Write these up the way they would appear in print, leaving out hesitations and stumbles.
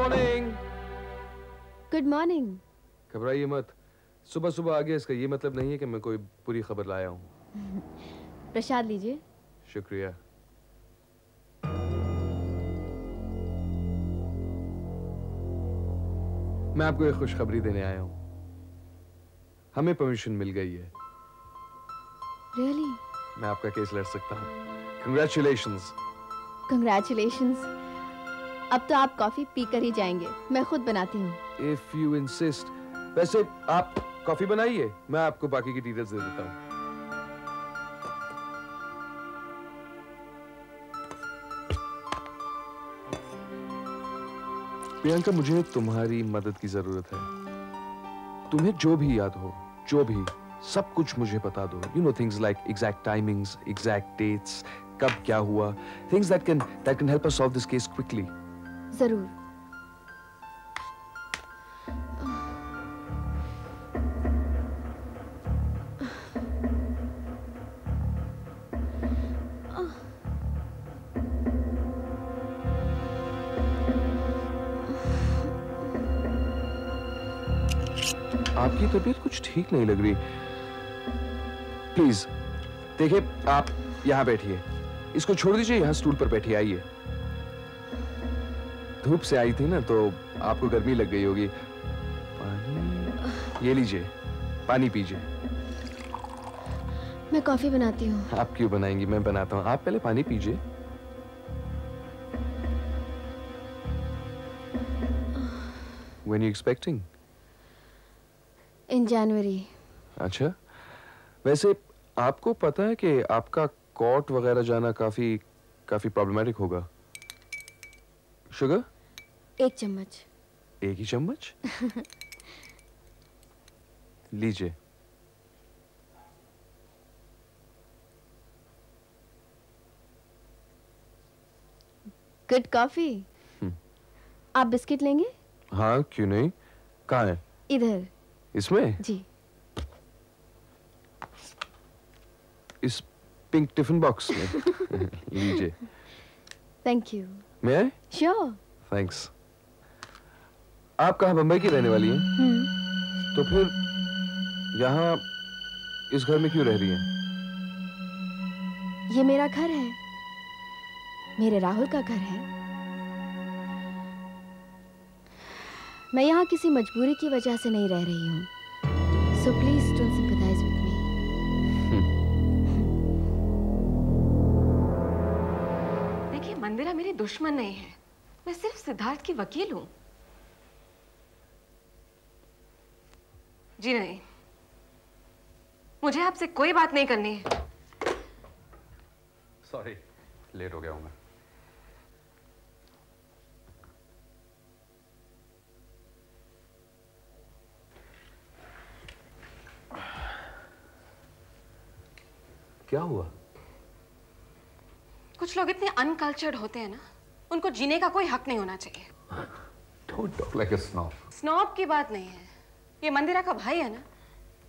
Morning. Good morning. घबराइए मत, सुबह सुबह आ गया इसका ये मतलब नहीं है कि मैं कोई बुरी खबर लाया हूँ। प्रसाद लीजिए। शुक्रिया। मैं आपको एक खुशखबरी देने आया हूँ। हमें परमिशन मिल गई है। Really? मैं आपका केस लड़ सकता हूँ। Congratulations. Congratulations. अब तो आप कॉफी पी कर ही जाएंगे। मैं खुद बनाती हूँ। If you insist. वैसे आप कॉफी बनाइए, मैं आपको बाकी की डिटेल्स दे देता हूँ। प्रियंका, मुझे तुम्हारी मदद की जरूरत है। तुम्हें जो भी याद हो, जो भी, सब कुछ मुझे बता दो। You know things like exact timings, exact dates, कब क्या हुआ, things that can help us solve this case quickly. जरूर। आपकी तबीयत कुछ ठीक नहीं लग रही। प्लीज देखिए, आप यहाँ बैठिए। इसको छोड़ दीजिए, यहाँ स्टूल पर बैठिए। आइए। धूप से आई थी ना, तो आपको गर्मी लग गई होगी। पानी ये लीजिए, पानी पीजिए। मैं कॉफी बनाती हूँ। आप क्यों बनाएंगी, मैं बनाता हूँ। आप पहले पानी पीजिए। When you expecting? In January. अच्छा, वैसे आपको पता है कि आपका कोर्ट वगैरह जाना काफी प्रॉब्लमेटिक होगा। शुगर? 1 चम्मच। एक ही चम्मच? लीजिए। Good coffee. आप बिस्किट लेंगे? हाँ, क्यों नहीं। कहाँ है? इधर। इसमें? जी। इस पिंक टिफिन बॉक्स में। लीजिए। Thank you. मैं आए? श्योर। थैंक्स। आप कहाँ, बम्बई की रहने वाली हैं? तो फिर यहाँ इस घर में क्यों रह रही हैं? ये मेरा घर है, मेरे राहुल का घर है। मैं यहाँ किसी मजबूरी की वजह से नहीं रह रही हूँ। So please don't sympathize with me. देखिए, मंदिरा मेरी दुश्मन नहीं है। मैं सिर्फ सिद्धार्थ की वकील हूँ। जी नहीं, मुझे आपसे कोई बात नहीं करनी है। सॉरी, लेट हो गया हूँ मैं। क्या हुआ? कुछ लोग इतने अनकल्चर्ड होते हैं ना, उनको जीने का कोई हक नहीं होना चाहिए। Don't talk like a snob. Snob की बात नहीं है। ये मंदिरा का भाई है ना,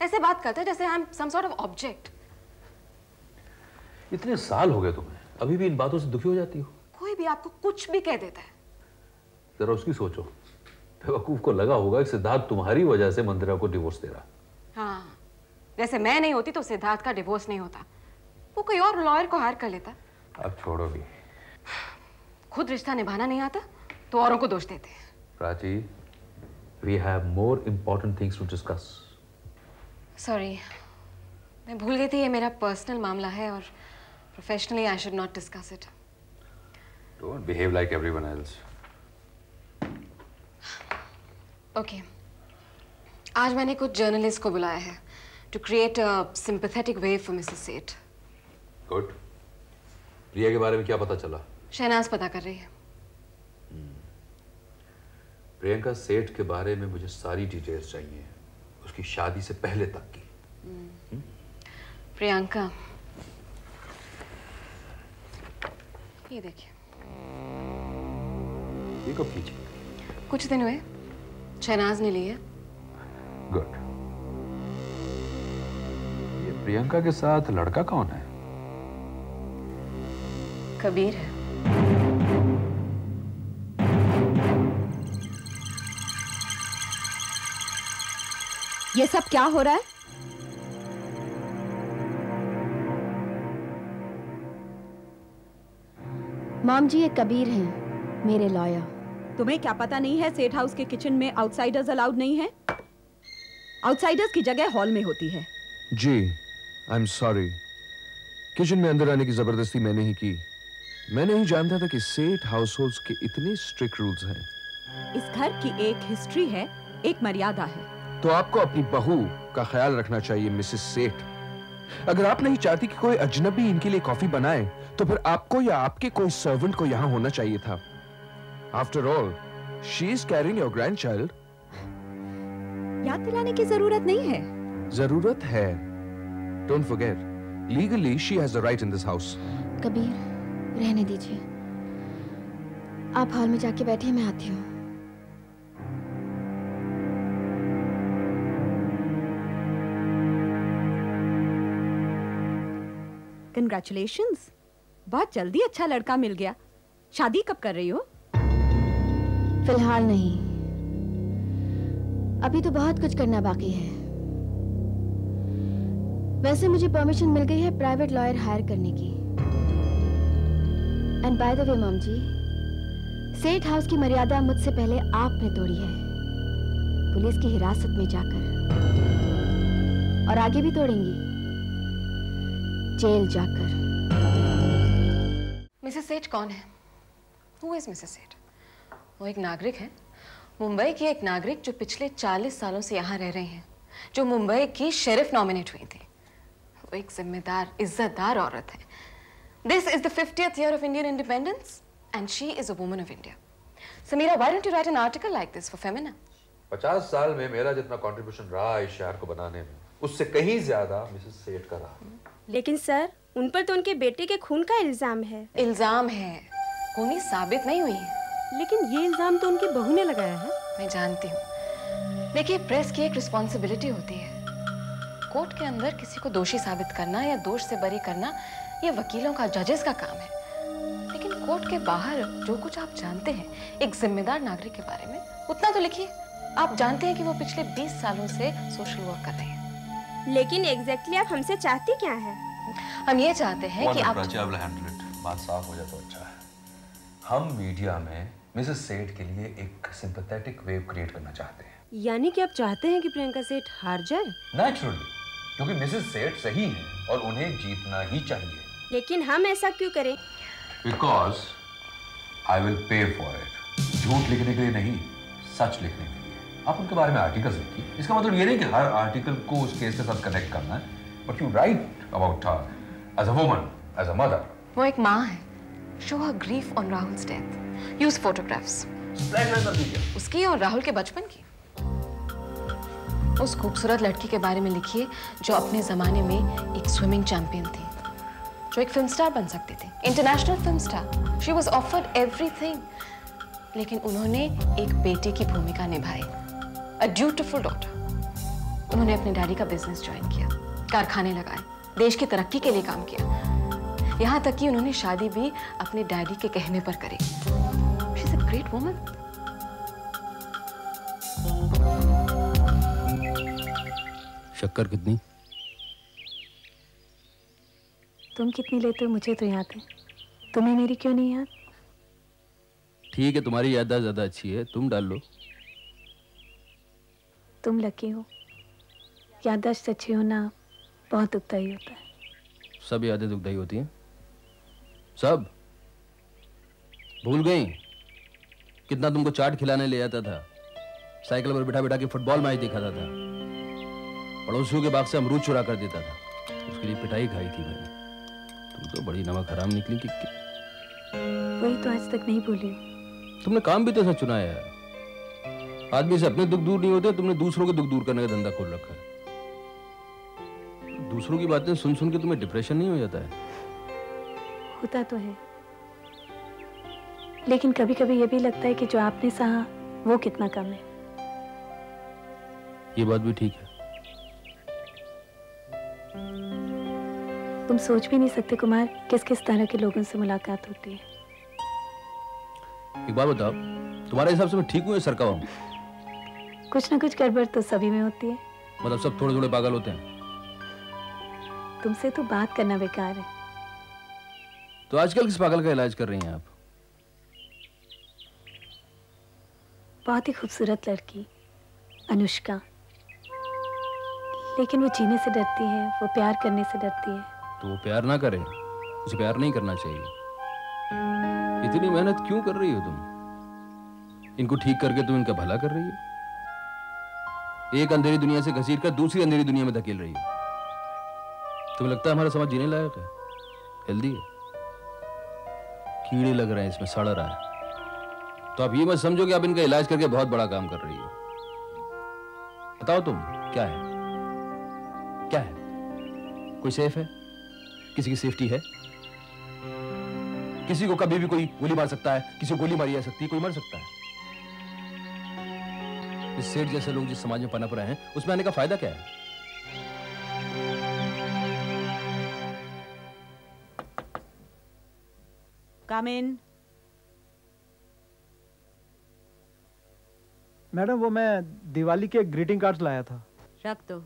ऐसे बात करते हैं जैसे I am some sort of object. इतने साल हो गए तुम्हें, अभी भी इन बातों से दुखी हो जाती हो? कोई भी आपको कुछ भी कह देता है। जरा उसकी सोचो। बेवकूफ को लगा होगा कि सिद्धार्थ तुम्हारी वजह से मंदिरा को डिवोर्स दे रहा। हाँ, जैसे मैं नहीं होती तो सिद्धार्थ का डिवोर्स नहीं होता। वो कोई और लॉयर को हायर कर लेता। अब छोड़ो भी। खुद रिश्ता निभाना नहीं आता तो औरों को दोष देते हैं। Prachi, we have more important things to discuss. Sorry, मैं भूल गई थी ये मेरा पर्सनल मामला है और professionally I should not discuss it. Don't behave like everyone else. Okay, आज मैंने कुछ जर्नलिस्ट को बुलाया है to create a sympathetic wave for Mrs Seth. Good. Priya के बारे में क्या पता चला? शहनाज पता कर रही है। प्रियंका सेठ के बारे में मुझे सारी डिटेल्स चाहिए, उसकी शादी से पहले तक की। प्रियंका, ये देखिए। ये कब खींची? कुछ दिन हुए, शहनाज ने ली है। गुड। ये प्रियंका के साथ लड़का कौन है? कबीर है। ये सब क्या हो रहा है? मॉम जी, ये कबीर हैं, मेरे लॉयर। तुम्हें क्या पता नहीं है सेठ हाउस के किचन में आउटसाइडर्स अलाउड नहीं है? आउटसाइडर्स की जगह हॉल में होती है। जी, आई एम सॉरी। किचन में अंदर आने की जबरदस्ती मैंने ही की। मैं नहीं जानता था कि सेठ हाउसहोल्ड्स के इतने स्ट्रिक्ट रूल्स हैं। इस घर की एक हिस्ट्री है, एक मर्यादा है। तो आपको अपनी बहू का ख्याल रखना चाहिए मिसेस सेठ। अगर आप नहीं चाहती कि कोई अजनबी इनके लिए कॉफी बनाए, तो फिर आपको या आपके कोई सर्वेंट को यहाँ होना चाहिए था। After all, she is carrying your grandchild. याद दिलाने की जरूरत नहीं है। जरूरत है। Don't forget, legally she has the right in this house. Kabir, रहने दीजिए। आप हॉल में जाके बैठिए, मैं आती हूँ। कंग्रेचुलेशंस, बहुत जल्दी अच्छा लड़का मिल गया। शादी कब कर रही हो? फिलहाल नहीं, अभी तो बहुत कुछ करना बाकी है। वैसे मुझे परमिशन मिल गई है प्राइवेट लॉयर हायर करने की। And by the way mom ji, Seth house की मर्यादा मुझसे पहले आपने तोड़ी है, पुलिस की हिरासत में जाकर, और आगे भी तोड़ेंगी, जेल जाकर। मिसेस सेठ कौन है? Who is मिसेस सेठ? वो एक नागरिक है, मुंबई की एक नागरिक जो पिछले 40 सालों से यहाँ रह रही हैं, जो मुंबई की शेरिफ नॉमिनेट हुई थी। वो एक जिम्मेदार, इज्जतदार औरत है। This is the 50th year of Indian independence, and she is a woman of India. Samira, why don't you write an article like this for Femina? 50 साल में मेरा जितना कंट्रीब्यूशन रहा इस शहर को बनाने में, उससे कहीं ज्यादा मिसेस सेठ का रहा। लेकिन सर, उन पर तो उनके बेटे के खून का इल्जाम है। इल्जाम है, खूनी साबित नहीं हुई है। लेकिन ये इल्जाम तो उनकी बहू ने लगाया है। मैं जानती हूँ, देखिए प्रेस की एक रिस्पॉन्सिबिलिटी होती है। कोर्ट के अंदर किसी को दोषी साबित करना या दोष से बरी करना, ये वकीलों का, जजेस का काम है। लेकिन कोर्ट के बाहर जो कुछ आप जानते हैं एक जिम्मेदार नागरिक के बारे में, उतना तो लिखिए। आप जानते हैं कि वो पिछले 20 सालों से सोशल वर्क कर रहे हैं। लेकिन एग्जैक्टली आप हमसे चाहती क्या है? हम ये चाहते हैं कि आप बात साफ हो जाए तो अच्छा है। हम मीडिया में मिसेस सेठ के लिए एक सिंपैथेटिक वेव क्रिएट करना चाहते हैं। यानी कि आप चाहते हैं कि प्रियंका सेठ हार जाए? नेचुरली, क्योंकि मिसेस सेठ सही है और उन्हें जीतना ही चाहिए। लेकिन हम ऐसा क्यों करें? Because I will pay for it. झूठ लिखने के लिए नहीं, सच लिखने के लिए। आप उनके बारे में आर्टिकल्स लिखिए। इसका मतलब ये नहीं कि हर आर्टिकल को उस केस के साथ कनेक्ट करना है, but you write about her as a woman, as a mother. वो एक माँ है। Show her grief on Rahul's death. Use photographs उसकी और राहुल के बचपन की। उस खूबसूरत लड़की के बारे में लिखिए जो अपने जमाने में एक स्विमिंग चैंपियन थी, जो एक फिल्म स्टार बन सकती थी, international film star. She was offered everything, लेकिन उन्होंने एक बेटे की भूमिका निभाई, अ ड्यूटीफुल डॉटर। उन्होंने अपने डैडी का बिजनेस ज्वाइन किया, कारखाने लगाए, देश की तरक्की के लिए काम किया। यहाँ तक कि उन्होंने शादी भी अपने डैडी के कहने पर करी। She is a great woman. शक्कर कितनी? तुम कितनी लेते हो मुझे तो याद है, तुम्हें मेरी क्यों नहीं याद? ठीक है, तुम्हारी याददाश्त ज्यादा अच्छी है, तुम डाल लो। तुम लकी हो, याददाश्त अच्छी होना बहुत दुखदाई होता है। सब यादें दुखदाई होती हैं, सब। भूल गई कितना तुमको चाट खिलाने ले जाता था, साइकिल पर बिठा बिठा के फुटबॉल मैच दिखाता था, पड़ोसियों के बाग से अमरूद चुरा कर देता था, उसके लिए पिटाई खाई थी मैंने। तुम तो बड़ी नमक हराम निकली कि वही तो आज तक नहीं भूली हूँ। तुमने काम भी तो ऐसा चुना है यार। आदमी से अपने दुख दूर नहीं होते, तुमने दूसरों के दुख दूर करने का धंधा खोल रखा है। दूसरों की बातें सुन सुन के तुम्हें डिप्रेशन नहीं हो जाता है? होता तो है, लेकिन कभी कभी ये भी लगता है कि जो आपने सहा वो कितना कम है। ये बात भी ठीक है। तुम सोच भी नहीं सकते कुमार, किस किस तरह के लोगों से मुलाकात होती है। एक बात बताओ, तुम्हारे हिसाब से मैं ठीक हूँ या सरका हूँ? कुछ ना कुछ गड़बड़ तो सभी में होती है। मतलब सब थोड़े थोड़े पागल होते हैं? तुमसे तो बात करना बेकार है। तो आजकल किस पागल का इलाज कर रही हैं आप? बहुत ही खूबसूरत लड़की अनुष्का, लेकिन वो जीने से डरती है, वो प्यार करने से डरती है। तो वो प्यार ना करे, उसे प्यार नहीं करना चाहिए। इतनी मेहनत क्यों कर रही हो तुम? इनको ठीक करके तुम इनका भला कर रही हो। एक अंधेरी दुनिया से घसीट कर दूसरी अंधेरी दुनिया में धकेल रही हो। तुम्हें लगता है हमारा समाज जीने लायक है, हेल्दी है? कीड़े लग रहे हैं इसमें, सड़ रहा है। तो आप ये मत समझो कि आप इनका इलाज करके बहुत बड़ा काम कर रही हो। बताओ तुम, क्या है? क्या है? कोई सेफ है? किसी की सेफ्टी है? किसी को कभी भी कोई गोली मार सकता है, किसी को गोली मारी जा सकती है, कोई मर सकता है। इस सेठ जैसे लोग जिस समाज में पनप रहे हैं, उसमें आने का फायदा क्या है? कम इन। मैडम, वो मैं दिवाली के ग्रीटिंग कार्ड्स लाया था। रख दो।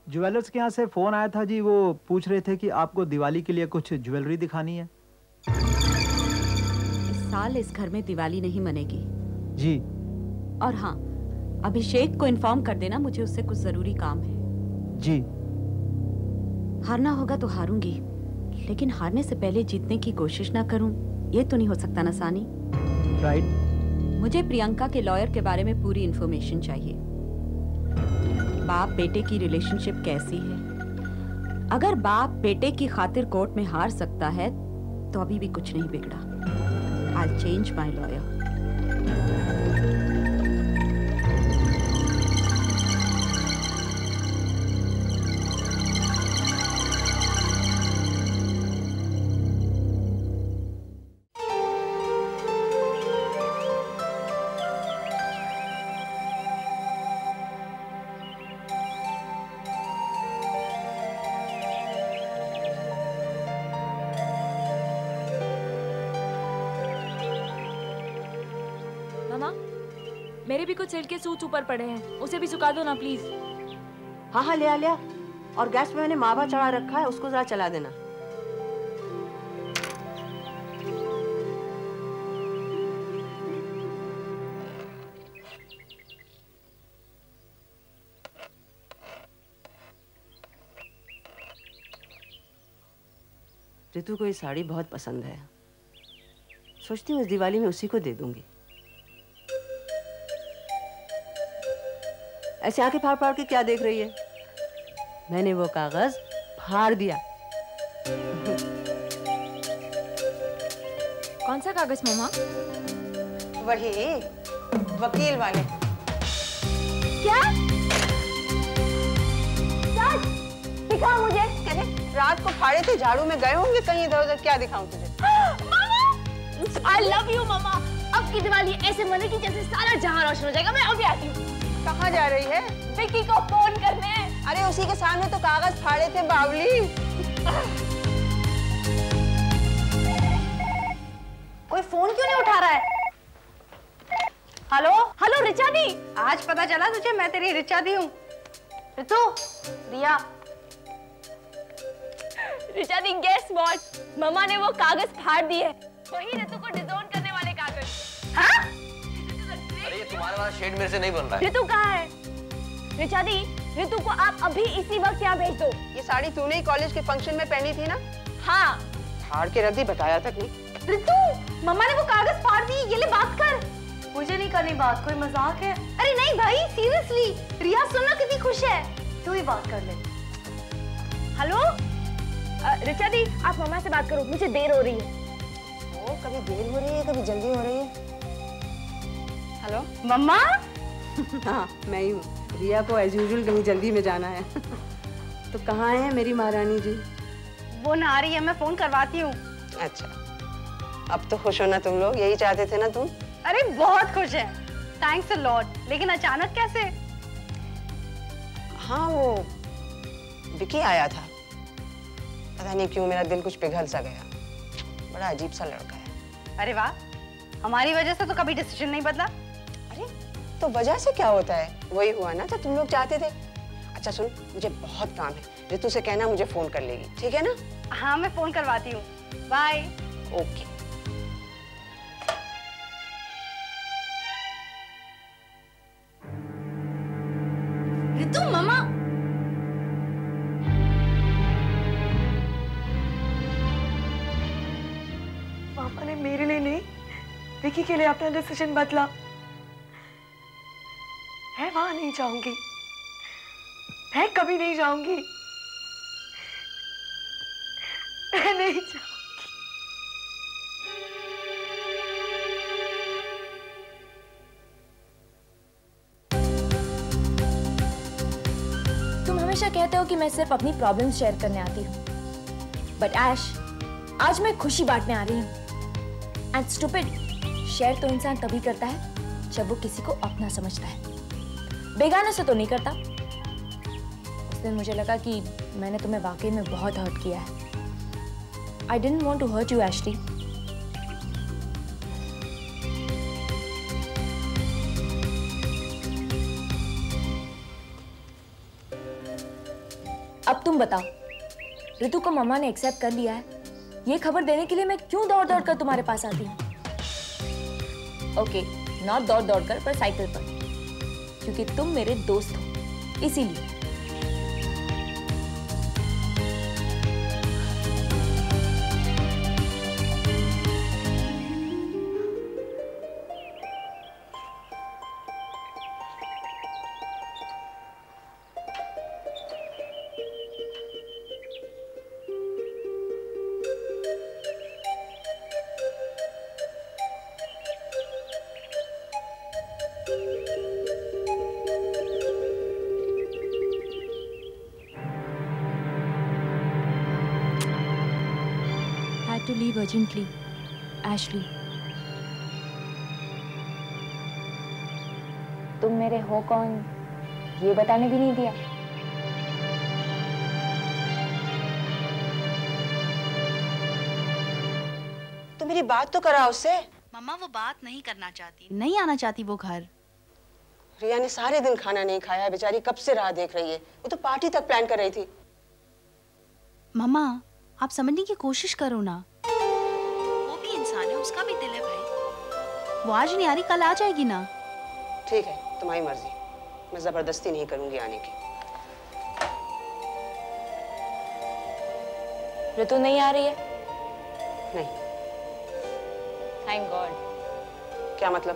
ज्वेलर्स के यहाँ से फोन आया था जी, वो पूछ रहे थे कि आपको दिवाली के लिए कुछ ज्वेलरी दिखानी है। इस साल इस घर में दिवाली नहीं मनेगी जी। और हाँ, अभिषेक को इन्फॉर्म कर देना, मुझे उससे कुछ जरूरी काम है। जी। हारना होगा तो हारूंगी, लेकिन हारने से पहले जीतने की कोशिश ना करूं, ये तो नहीं हो सकता ना सानी। राइट। मुझे प्रियंका के लॉयर के बारे में पूरी इंफॉर्मेशन चाहिए। बाप बेटे की रिलेशनशिप कैसी है? अगर बाप बेटे की खातिर कोर्ट में हार सकता है तो अभी भी कुछ नहीं बिगड़ा। I'll change my lawyer. मेरे भी कुछ सिल्क के सूट्स ऊपर पड़े हैं, उसे भी सुखा दो ना प्लीज। हाँ हाँ, ले आ लिया। और गैस पे मैंने मावा चढ़ा रखा है, उसको जरा चला देना। रितु को ये साड़ी बहुत पसंद है, सोचती हूँ इस दिवाली में उसी को दे दूंगी। ऐसे आंखें फाड़ फाड़ के क्या देख रही है? मैंने वो कागज फाड़ दिया। कौन सा कागज मम्मा? वही वकील वाले। क्या? सच? दिखा मुझे। कहते रात को फाड़े थे, झाड़ू में गए होंगे कहीं इधर उधर। क्या दिखाऊं तुझे? I love you मामा। अब की दिवाली ऐसे मनेगी जैसे सारा जहां रोशन हो जाएगा। मैं अभी आती हूँ। कहाँ जा रही है? विकी को फोन करने। अरे उसी के सामने तो कागज फाड़े थे बावली। कोई फोन क्यों नहीं उठा रहा है? हेलो हेलो रिचा दी। आज पता चला तुझे मैं तेरी रिचा दी हूँ। रितु, रिया। रिचा दी, गेस व्हाट? मम्मा ने वो कागज फाड़ दिए। वही रितु को डिसोन करने वाले कागज। हाँ? अरे ये तुम्हारा वाला शेड मेरे से नहीं बन रहा है। रितु कहाँ है? रिचा दी, रितु को आप अभी इसी वक्त यहाँ भेज दो। ये साड़ी तूने ही कॉलेज के फंक्शन में पहनी थी ना? हाँ। फाड़ के रख दी, बताया तक नहीं। रितु, मम्मा ने वो कागज फाड़ दी। ये ले बात कर। मुझे नहीं करनी बात, कोई मजाक है? अरे नहीं भाई, सीरियसली। रिया सुनना कितनी खुश है। तू ही बात कर ले। हेलो रिचा दी, आप मम्मा से बात करो, मुझे देर हो रही है। ओ, कभी देर हो रही है, कभी जल्दी हो रही है। हेलो मम्मा। हाँ मैं ही हूँ। रिया को एज यूजुअल कहीं जल्दी में जाना है। तो कहाँ है मेरी महारानी जी? वो ना आ रही है, मैं फोन करवाती हूँ। अच्छा, अब तो खुश हो ना तुम लोग? यही चाहते थे ना तुम? अरे बहुत खुश है, थैंक्स अ लॉट। लेकिन अचानक कैसे? हाँ वो विकी आया था, पता नहीं क्यों मेरा दिल कुछ पिघल सा गया। बड़ा अजीब सा लड़का है। अरे वाह, हमारी वजह से तो कभी डिसीजन नहीं बदला। अरे तो वजह से क्या होता है? वही हुआ ना जो तुम लोग चाहते थे। अच्छा सुन, मुझे बहुत काम है, ऋतु से कहना मुझे फोन कर लेगी, ठीक है ना? हाँ मैं फोन करवाती हूँ। बाय। ओके। ऋतु मामा। पापा ने मेरे लिए नहीं, विकी के लिए अपना डिसीजन बदला। मैं वहां नहीं जाऊंगी, मैं कभी नहीं जाऊंगी, मैं नहीं जाऊंगी। तुम हमेशा कहते हो कि मैं सिर्फ अपनी प्रॉब्लम्स शेयर करने आती हूँ, बट ऐश, आज मैं खुशी बांटने आ रही हूँ। एंड स्टूपिड, शेयर तो इंसान तभी करता है जब वो किसी को अपना समझता है, बेगाने से तो नहीं करता। उस दिन मुझे लगा कि मैंने तुम्हें वाकई में बहुत हर्ट किया है। I didn't want to hurt you Ashley. अब तुम बताओ, ऋतु को मम्मा ने एक्सेप्ट कर लिया है, ये खबर देने के लिए मैं क्यों दौड़ दौड़ कर तुम्हारे पास आती हूँ? ओके, नॉट दौड़ दौड़ कर, पर साइकिल पर, क्योंकि तुम मेरे दोस्त हो, इसीलिए। To leave urgently, Ashley. तुम मेरे हो कौन ये बताने भी नहीं दिया। तो मेरी बात तो करा उससे। मम्मा वो बात नहीं करना चाहती, नहीं आना चाहती वो घर। रिया ने सारे दिन खाना नहीं खाया, बेचारी कब से राह देख रही है। वो तो पार्टी तक प्लान कर रही थी। मम्मा आप समझने की कोशिश करो ना, वो भी इंसान है, उसका भी दिल है भाई। वो आज नहीं आ रही, कल आ जाएगी ना। ठीक है, तुम्हारी मर्जी, मैं जबरदस्ती नहीं करूंगी आने की। ऋतु नहीं आ रही है? नहीं। Thank God. क्या मतलब?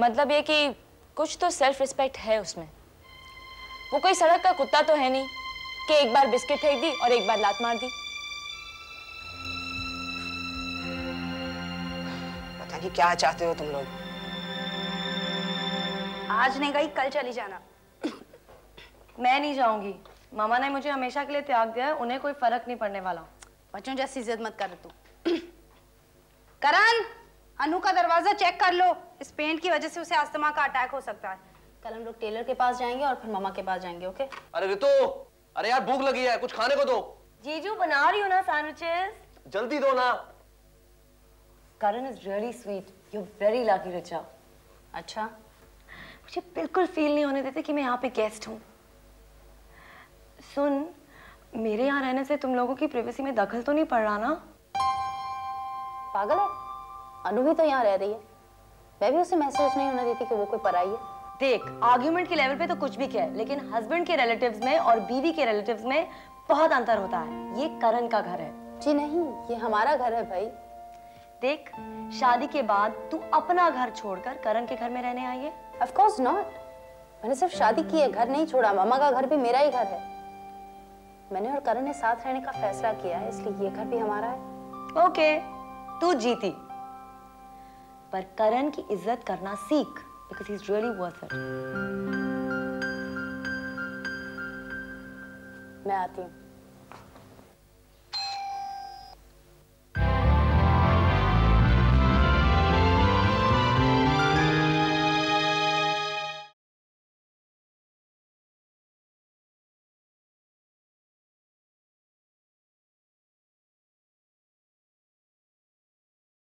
मतलब ये कि कुछ तो सेल्फ रिस्पेक्ट है उसमें। वो कोई सड़क का कुत्ता तो है नहीं कि एक बार बिस्किट फेंक दी और एक बार लात मार दी। पता नहीं क्या चाहते हो तुम लोग। आज नहीं गई, कल चली जाना। मैं नहीं जाऊंगी, मामा ने मुझे हमेशा के लिए त्याग दिया है, उन्हें कोई फर्क नहीं पड़ने वाला। बच्चों जैसी जिद मत कर तू। करण, अनु का दरवाजा चेक कर लो, इस पेंट की वजह से उसे अस्थमा का अटैक हो सकता है। कल हम लोग टेलर के पास जाएंगे और फिर मामा के पास जाएंगे, ओके? अरे ऋतु, अरे यार भूख लगी है, कुछ खाने को दो। जीजू बना रही हूँ ना सैंडविचेस। जल्दी दो ना। Karan is really sweet, you very lucky Richa. अच्छा, मुझे बिल्कुल फील नहीं होने देते कि मैं यहाँ पे गेस्ट हूँ। सुन, मेरे यहाँ रहने से तुम लोगों की प्राइवेसी में दखल तो नहीं पड़ रहा ना? पागल है, अनु भी तो यहाँ रह रही है, मैं भी उसे महसूस नहीं होने देती कि वो कोई पराई है। देख, आर्ग्यूमेंट के लेवल पे तो कुछ भी कह, लेकिन हस्बैंड के रिलेटिव्स में और बीवी के रिलेटिव्स में बहुत अंतर होता है। ये करण का घर है। जी नहीं, ये हमारा घर है भाई। देख, शादी के बाद तू अपना घर छोड़कर करण के घर में रहने आई है? Of course not. मैंने सिर्फ शादी की है, घर नहीं छोड़ा। मामा का घर भी मेरा ही घर है। मैंने और करण ने साथ रहने का फैसला किया है, इसलिए ये घर भी हमारा है। ओके, तू जीती, पर करण की इज्जत करना सीख, because he's really worth it. मैं आती हूँ।